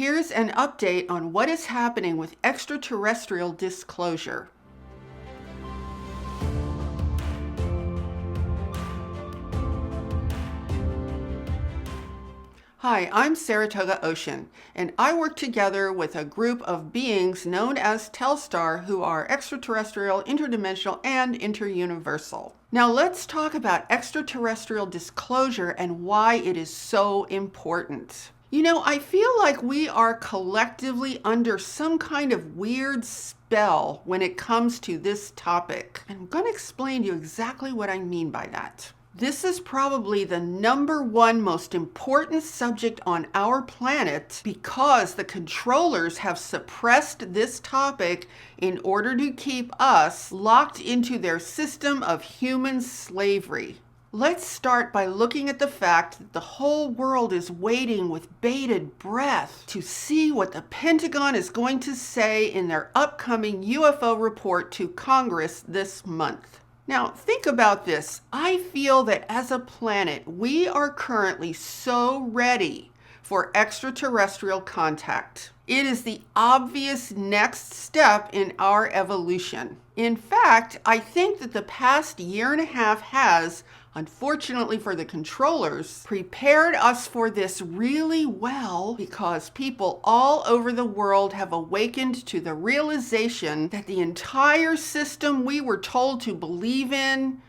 here's an update on what is happening with extraterrestrial disclosure. Hi, I'm Saratoga Ocean, and I work together with a group of beings known as Telstar who are extraterrestrial, interdimensional, and interuniversal. Now let's talk about extraterrestrial disclosure and why it is so important. You know, I feel like we are collectively under some kind of weird spell when it comes to this topic. And I'm going to explain to you exactly what I mean by that. This is probably the #1 most important subject on our planet because the controllers have suppressed this topic in order to keep us locked into their system of human slavery. Let's start by looking at the fact that the whole world is waiting with bated breath to see what the Pentagon is going to say in their upcoming UFO report to Congress this month. Now, think about this. I feel that as a planet, we are currently so ready for extraterrestrial contact. It is the obvious next step in our evolution. In fact, I think that the past year and a half has, unfortunately for the controllers, prepared us for this really well because people all over the world have awakened to the realization that the entire system we were told to believe in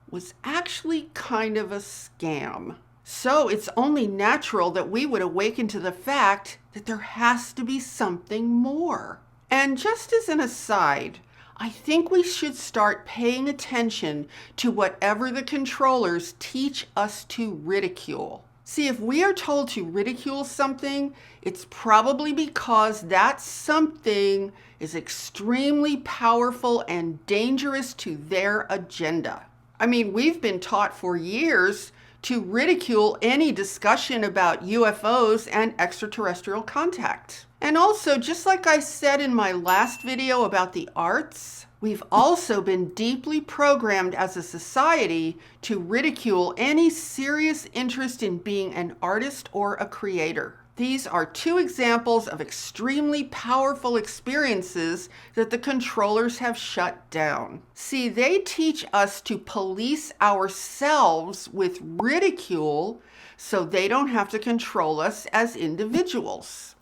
was actually kind of a scam. So it's only natural that we would awaken to the fact that there has to be something more. And just as an aside, I think we should start paying attention to whatever the controllers teach us to ridicule. See, if we are told to ridicule something, it's probably because that something is extremely powerful and dangerous to their agenda. I mean, we've been taught for years to ridicule any discussion about UFOs and extraterrestrial contact. And also, just like I said in my last video about the arts, we've also been deeply programmed as a society to ridicule any serious interest in being an artist or a creator. These are two examples of extremely powerful experiences that the controllers have shut down. See, they teach us to police ourselves with ridicule so they don't have to control us as individuals.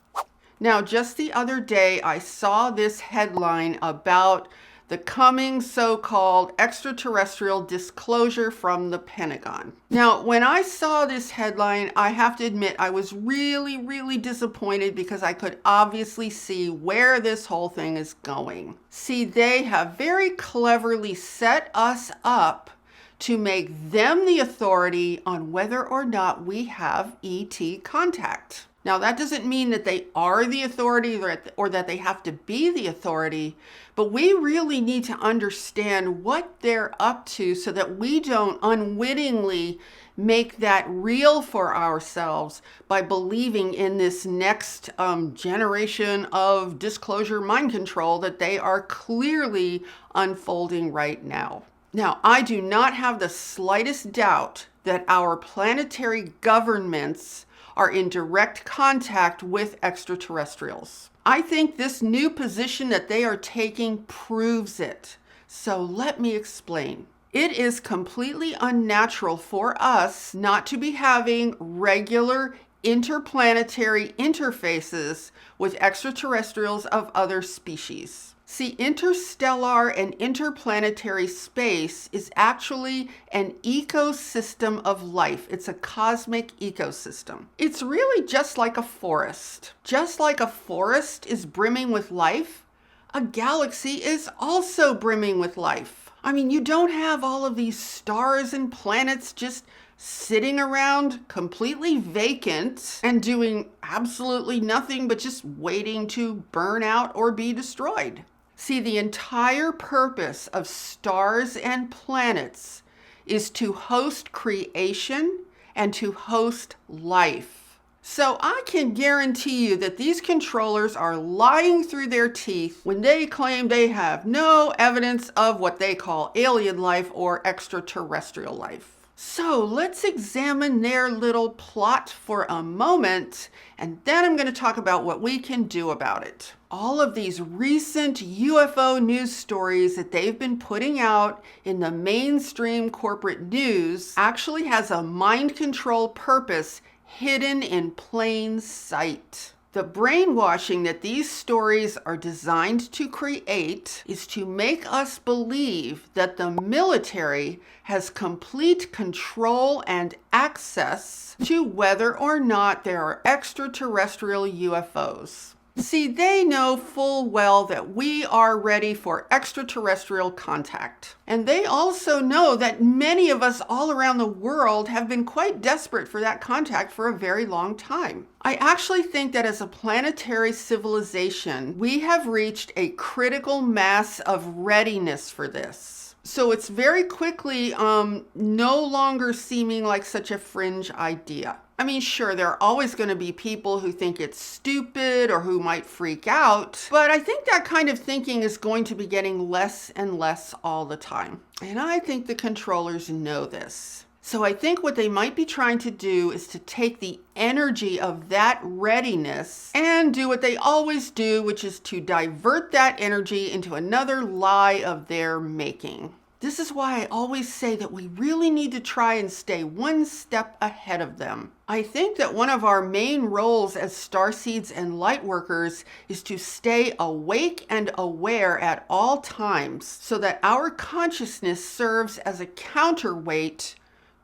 Now, just the other day, I saw this headline about the coming so-called extraterrestrial disclosure from the Pentagon. Now, when I saw this headline, I have to admit I was really disappointed because I could obviously see where this whole thing is going. See, they have very cleverly set us up to make them the authority on whether or not we have ET contact. Now, that doesn't mean that they are the authority or that they have to be the authority, but we really need to understand what they're up to so that we don't unwittingly make that real for ourselves by believing in this next generation of disclosure mind control that they are clearly unfolding right now. Now, I do not have the slightest doubt that our planetary governments are in direct contact with extraterrestrials. I think this new position that they are taking proves it. So let me explain. It is completely unnatural for us not to be having regular interplanetary interfaces with extraterrestrials of other species. See, interstellar and interplanetary space is actually an ecosystem of life. It's a cosmic ecosystem. It's really just like a forest. Just like a forest is brimming with life, a galaxy is also brimming with life. I mean, you don't have all of these stars and planets just sitting around completely vacant and doing absolutely nothing but just waiting to burn out or be destroyed. See, the entire purpose of stars and planets is to host creation and to host life. So I can guarantee you that these controllers are lying through their teeth when they claim they have no evidence of what they call alien life or extraterrestrial life. So let's examine their little plot for a moment, and then I'm going to talk about what we can do about it. All of these recent UFO news stories that they've been putting out in the mainstream corporate news actually has a mind control purpose hidden in plain sight. The brainwashing that these stories are designed to create is to make us believe that the military has complete control and access to whether or not there are extraterrestrial UFOs. See, they know full well that we are ready for extraterrestrial contact. And they also know that many of us all around the world have been quite desperate for that contact for a very long time. I actually think that as a planetary civilization, we have reached a critical mass of readiness for this. So it's very quickly no longer seeming like such a fringe idea. I mean, sure, there are always going to be people who think it's stupid or who might freak out, but I think that kind of thinking is going to be getting less and less all the time. And I think the controllers know this. So I think what they might be trying to do is to take the energy of that readiness and do what they always do, which is to divert that energy into another lie of their making. This is why I always say that we really need to try and stay one step ahead of them. I think that one of our main roles as starseeds and lightworkers is to stay awake and aware at all times so that our consciousness serves as a counterweight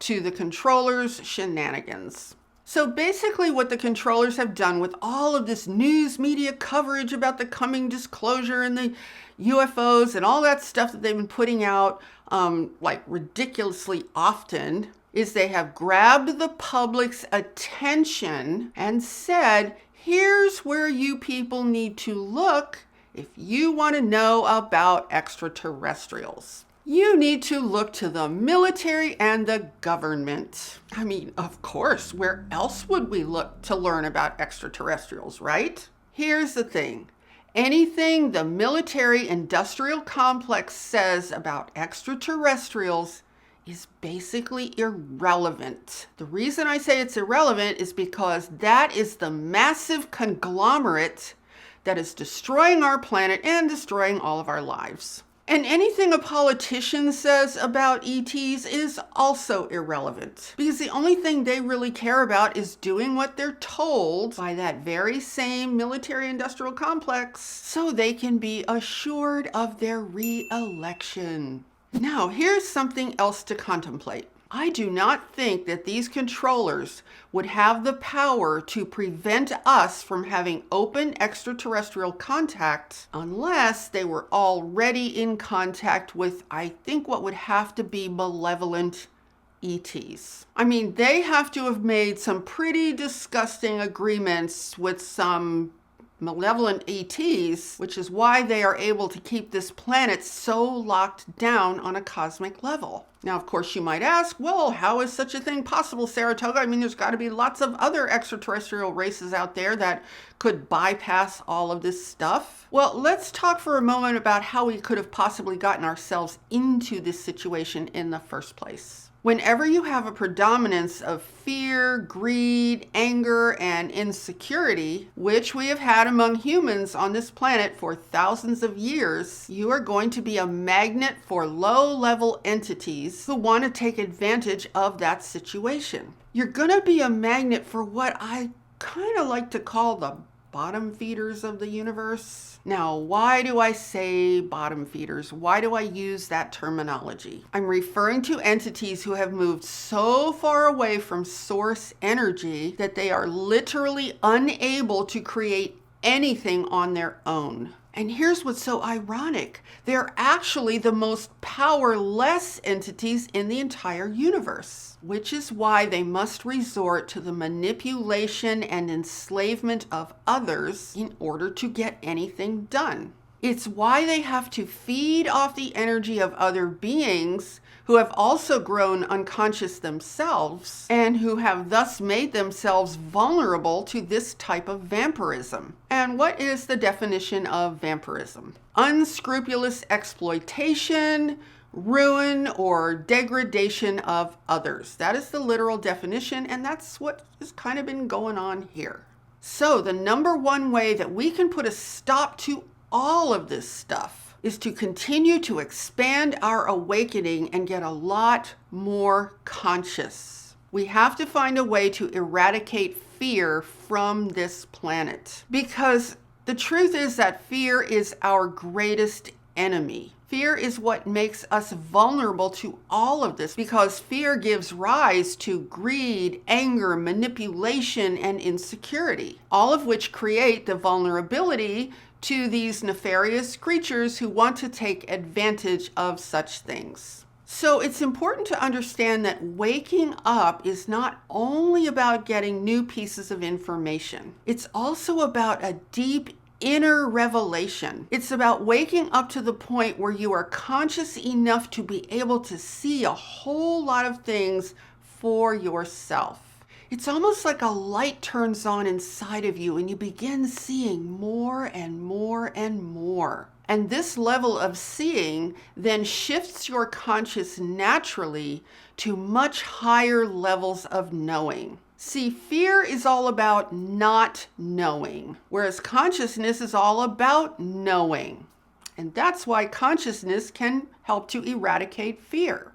to the controllers' shenanigans. So basically what the controllers have done with all of this news media coverage about the coming disclosure and the UFOs and all that stuff that they've been putting out like ridiculously often is they have grabbed the public's attention and said, here's where you people need to look if you want to know about extraterrestrials. You need to look to the military and the government. I mean, of course, where else would we look to learn about extraterrestrials, right? Here's the thing. Anything the military-industrial complex says about extraterrestrials is basically irrelevant. The reason I say it's irrelevant is because that is the massive conglomerate that is destroying our planet and destroying all of our lives. And anything a politician says about ETs is also irrelevant because the only thing they really care about is doing what they're told by that very same military-industrial complex so they can be assured of their re-election. Now, here's something else to contemplate. I do not think that these controllers would have the power to prevent us from having open extraterrestrial contact unless they were already in contact with, I think, what would have to be malevolent ETs. I mean, they have to have made some pretty disgusting agreements with some malevolent ETs, which is why they are able to keep this planet so locked down on a cosmic level. Now, of course, you might ask, well, how is such a thing possible, Saratoga? I mean, there's got to be lots of other extraterrestrial races out there that could bypass all of this stuff. Well, let's talk for a moment about how we could have possibly gotten ourselves into this situation in the first place. Whenever you have a predominance of fear, greed, anger, and insecurity, which we have had among humans on this planet for thousands of years, you are going to be a magnet for low-level entities who want to take advantage of that situation. You're going to be a magnet for what I kind of like to call the bottom feeders of the universe. Now, why do I say bottom feeders? Why do I use that terminology? I'm referring to entities who have moved so far away from source energy that they are literally unable to create anything on their own. And here's what's so ironic. They're actually the most powerless entities in the entire universe, which is why they must resort to the manipulation and enslavement of others in order to get anything done. It's why they have to feed off the energy of other beings who have also grown unconscious themselves and who have thus made themselves vulnerable to this type of vampirism. And what is the definition of vampirism? Unscrupulous exploitation ruin, or degradation of others. That is the literal definition, and that's what has kind of been going on here. So the number one way that we can put a stop to all of this stuff is to continue to expand our awakening and get a lot more conscious. We have to find a way to eradicate fear from this planet, because the truth is that fear is our greatest enemy. Fear is what makes us vulnerable to all of this, because fear gives rise to greed, anger, manipulation, and insecurity, all of which create the vulnerability to these nefarious creatures who want to take advantage of such things. So it's important to understand that waking up is not only about getting new pieces of information, it's also about a deep inner revelation. It's about waking up to the point where you are conscious enough to be able to see a whole lot of things for yourself. It's almost like a light turns on inside of you and you begin seeing more and more and more. And this level of seeing then shifts your conscious naturally to much higher levels of knowing. See, fear is all about not knowing, whereas consciousness is all about knowing. And that's why consciousness can help to eradicate fear.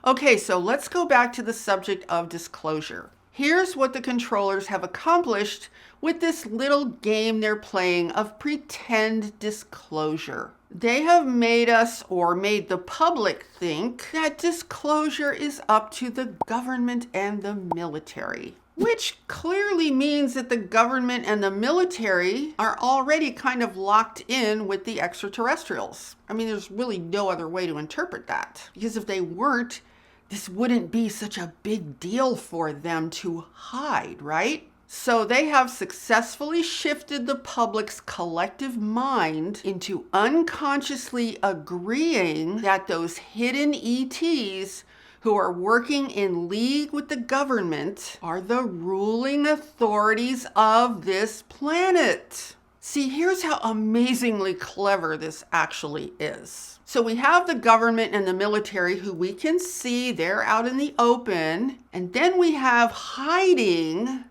Okay, so let's go back to the subject of disclosure. Here's what the controllers have accomplished with this little game they're playing of pretend disclosure. They have made us, or made the public think, that disclosure is up to the government and the military, which clearly means that the government and the military are already kind of locked in with the extraterrestrials. I mean, there's really no other way to interpret that, because if they weren't, this wouldn't be such a big deal for them to hide, right? So they have successfully shifted the public's collective mind into unconsciously agreeing that those hidden ETs who are working in league with the government are the ruling authorities of this planet. See, here's how amazingly clever this actually is. So we have the government and the military who we can see, they're out in the open. And then we have hiding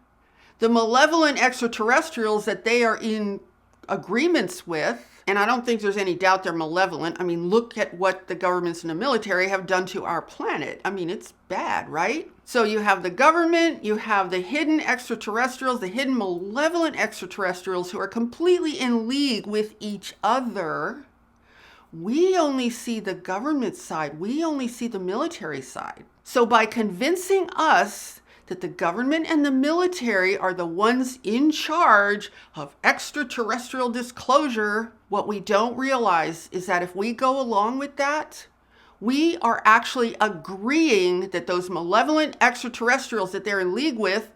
the malevolent extraterrestrials that they are in agreements with. And I don't think there's any doubt they're malevolent. I mean, look at what the governments and the military have done to our planet. I mean, it's bad, right? So you have the government, you have the hidden extraterrestrials, the hidden malevolent extraterrestrials who are completely in league with each other. We only see the government side. We only see the military side. So by convincing us that the government and the military are the ones in charge of extraterrestrial disclosure, what we don't realize is that if we go along with that, we are actually agreeing that those malevolent extraterrestrials that they're in league with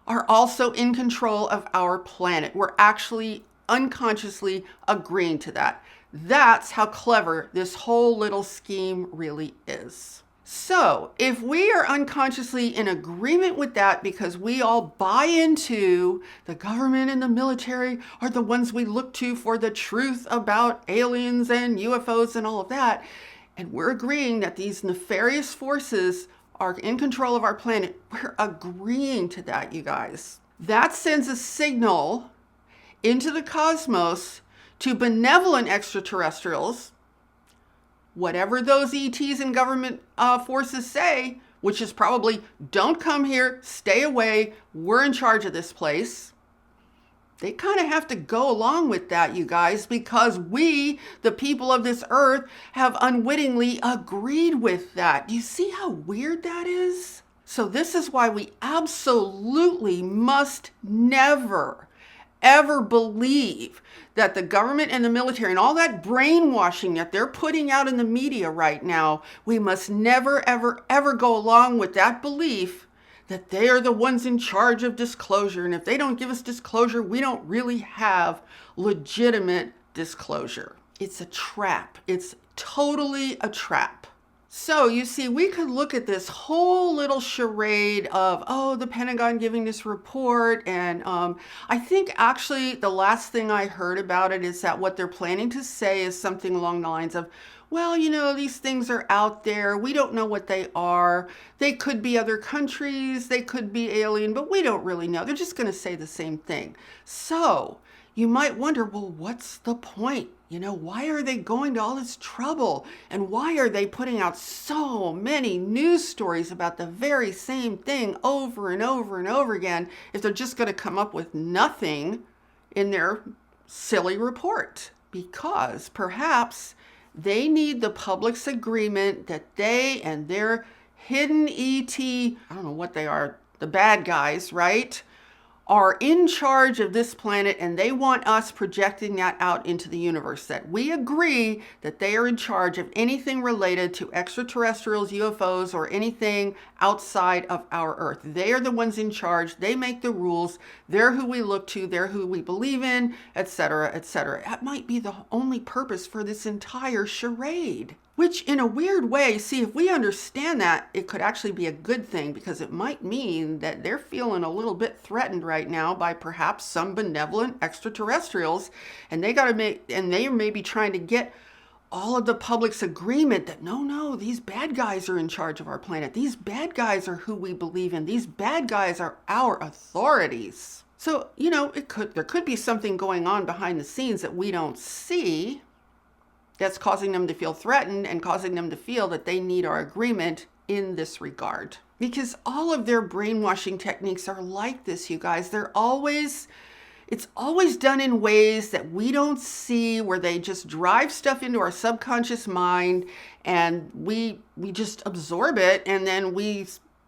are also in control of our planet. We're actually unconsciously agreeing to that. That's how clever this whole little scheme really is. So if we are unconsciously in agreement with that because we all buy into the government and the military are the ones we look to for the truth about aliens and UFOs and all of that, and we're agreeing that these nefarious forces are in control of our planet, we're agreeing to that, you guys. That sends a signal into the cosmos to benevolent extraterrestrials, whatever those ETs and government forces say, which is probably, don't come here, stay away, we're in charge of this place. They kind of have to go along with that, you guys, because we, the people of this earth, have unwittingly agreed with that. Do you see how weird that is? So this is why we absolutely must never, ever believe that the government and the military and all that brainwashing that they're putting out in the media right now, we must never, ever, ever go along with that belief that they are the ones in charge of disclosure. And if they don't give us disclosure, we don't really have legitimate disclosure. It's a trap. It's totally a trap. So you see, we could look at this whole little charade of, oh, the Pentagon giving this report. And I think actually the last thing I heard about it is that what they're planning to say is something along the lines of, well, these things are out there. We don't know what they are. They could be other countries. They could be alien, but we don't really know. They're just going to say the same thing. So you might wonder, well, what's the point? Why are they going to all this trouble? And why are they putting out so many news stories about the very same thing over and over and over again if they're just going to come up with nothing in their silly report? Because perhaps they need the public's agreement that they and their hidden ET, I don't know what they are, the bad guys, right, are in charge of this planet, and they want us projecting that out into the universe, that we agree that they are in charge of anything related to extraterrestrials, UFOs, or anything outside of our Earth. They are the ones in charge. They make the rules. They're who we look to. They're who we believe in, etc., etc. That might be the only purpose for this entire charade. Which, in a weird way, see, if we understand that, it could actually be a good thing, because it might mean that they're feeling a little bit threatened right now by perhaps some benevolent extraterrestrials, and they may be trying to get all of the public's agreement that no, these bad guys are in charge of our planet. These bad guys are who we believe in. These bad guys are our authorities. So, there could be something going on behind the scenes that we don't see, that's causing them to feel threatened and causing them to feel that they need our agreement in this regard. Because all of their brainwashing techniques are like this, you guys. It's always done in ways that we don't see, where they just drive stuff into our subconscious mind and we just absorb it, and then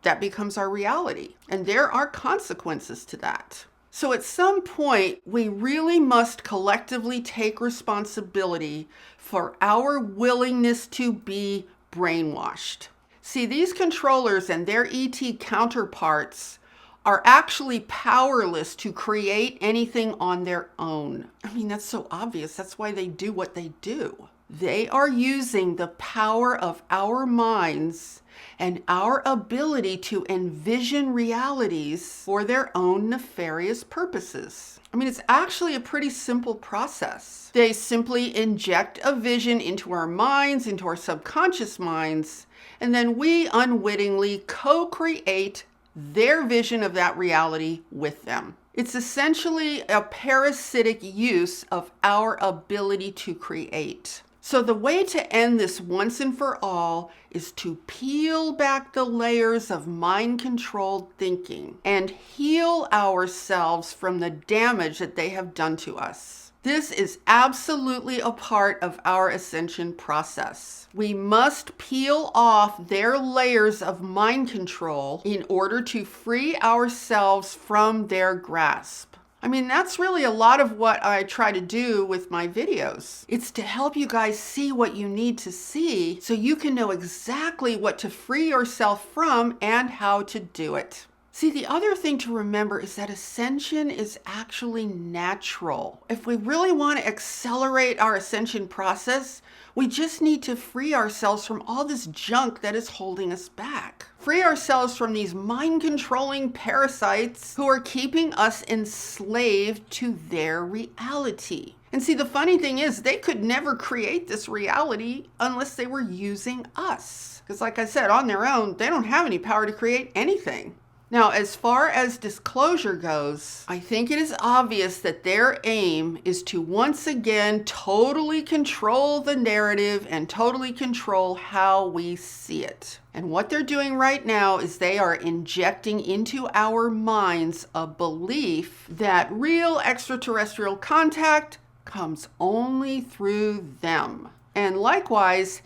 that becomes our reality. And there are consequences to that. So at some point, we really must collectively take responsibility for our willingness to be brainwashed. See, these controllers and their ET counterparts are actually powerless to create anything on their own. I mean, that's so obvious. That's why they do what they do. They are using the power of our minds and our ability to envision realities for their own nefarious purposes. I mean, it's actually a pretty simple process. They simply inject a vision into our minds, into our subconscious minds, and then we unwittingly co-create their vision of that reality with them. It's essentially a parasitic use of our ability to create. So the way to end this once and for all is to peel back the layers of mind-controlled thinking and heal ourselves from the damage that they have done to us. This is absolutely a part of our ascension process. We must peel off their layers of mind control in order to free ourselves from their grasp. I mean, that's really a lot of what I try to do with my videos. It's to help you guys see what you need to see so you can know exactly what to free yourself from and how to do it. See, the other thing to remember is that ascension is actually natural. If we really want to accelerate our ascension process, we just need to free ourselves from all this junk that is holding us back. Free ourselves from these mind-controlling parasites who are keeping us enslaved to their reality. And see, the funny thing is, they could never create this reality unless they were using us. Because like I said, on their own, they don't have any power to create anything. Now, as far as disclosure goes, I think it is obvious that their aim is to once again totally control the narrative and totally control how we see it. And what they're doing right now is they are injecting into our minds a belief that real extraterrestrial contact comes only through them. And likewise,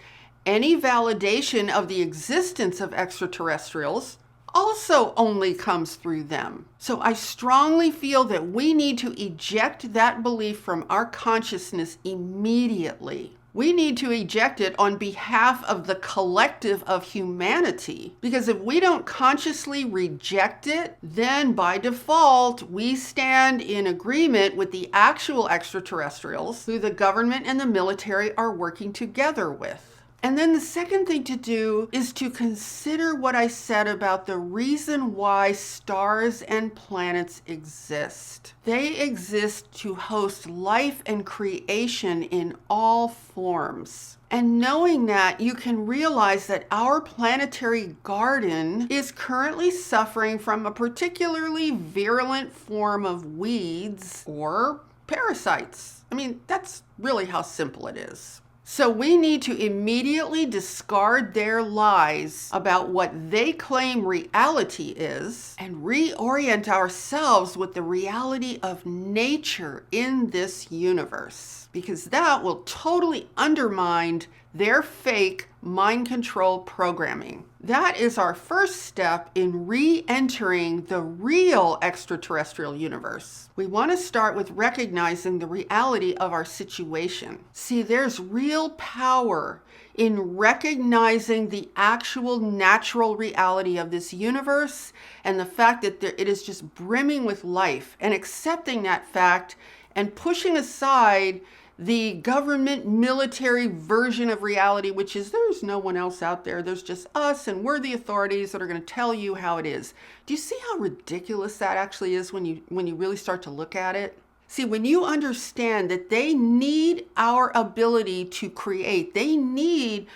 any validation of the existence of extraterrestrials also only comes through them. So I strongly feel that we need to eject that belief from our consciousness immediately. We need to eject it on behalf of the collective of humanity. Because if we don't consciously reject it, then by default, we stand in agreement with the actual extraterrestrials who the government and the military are working together with. And then the second thing to do is to consider what I said about the reason why stars and planets exist. They exist to host life and creation in all forms. And knowing that, you can realize that our planetary garden is currently suffering from a particularly virulent form of weeds or parasites. I mean, that's really how simple it is. So we need to immediately discard their lies about what they claim reality is and reorient ourselves with the reality of nature in this universe, because that will totally undermine their fake mind control programming. That is our first step in re-entering the real extraterrestrial universe. We want to start with recognizing the reality of our situation. See, there's real power in recognizing the actual natural reality of this universe and the fact that it is just brimming with life, and accepting that fact and pushing aside the government military version of reality, which is there's no one else out there. There's just us, and we're the authorities that are going to tell you how it is. Do you see how ridiculous that actually is when you really start to look at it? See, when you understand that they need our ability to create, they need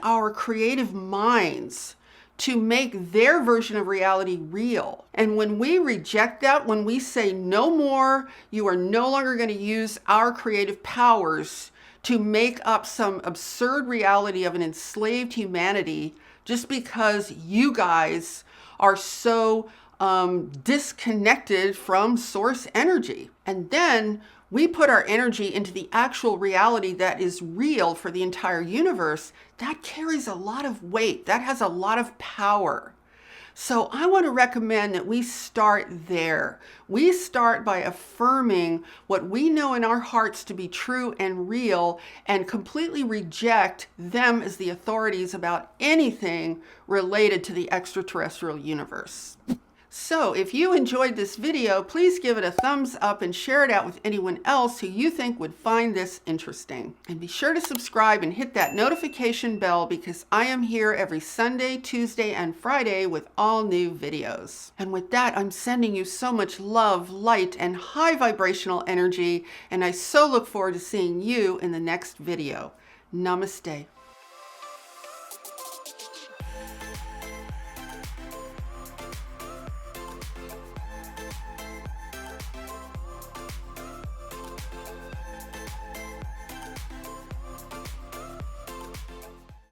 our creative minds to make their version of reality real. And when we reject that, when we say no more, you are no longer going to use our creative powers to make up some absurd reality of an enslaved humanity just because you guys are so disconnected from source energy. And then we put our energy into the actual reality that is real for the entire universe. That carries a lot of weight. That has a lot of power. So I want to recommend that we start there. We start by affirming what we know in our hearts to be true and real, and completely reject them as the authorities about anything related to the extraterrestrial universe. So if you enjoyed this video, please give it a thumbs up and share it out with anyone else who you think would find this interesting. And be sure to subscribe and hit that notification bell, because I am here every Sunday, Tuesday, and Friday with all new videos. And with that, I'm sending you so much love, light, and high vibrational energy, and I so look forward to seeing you in the next video. Namaste.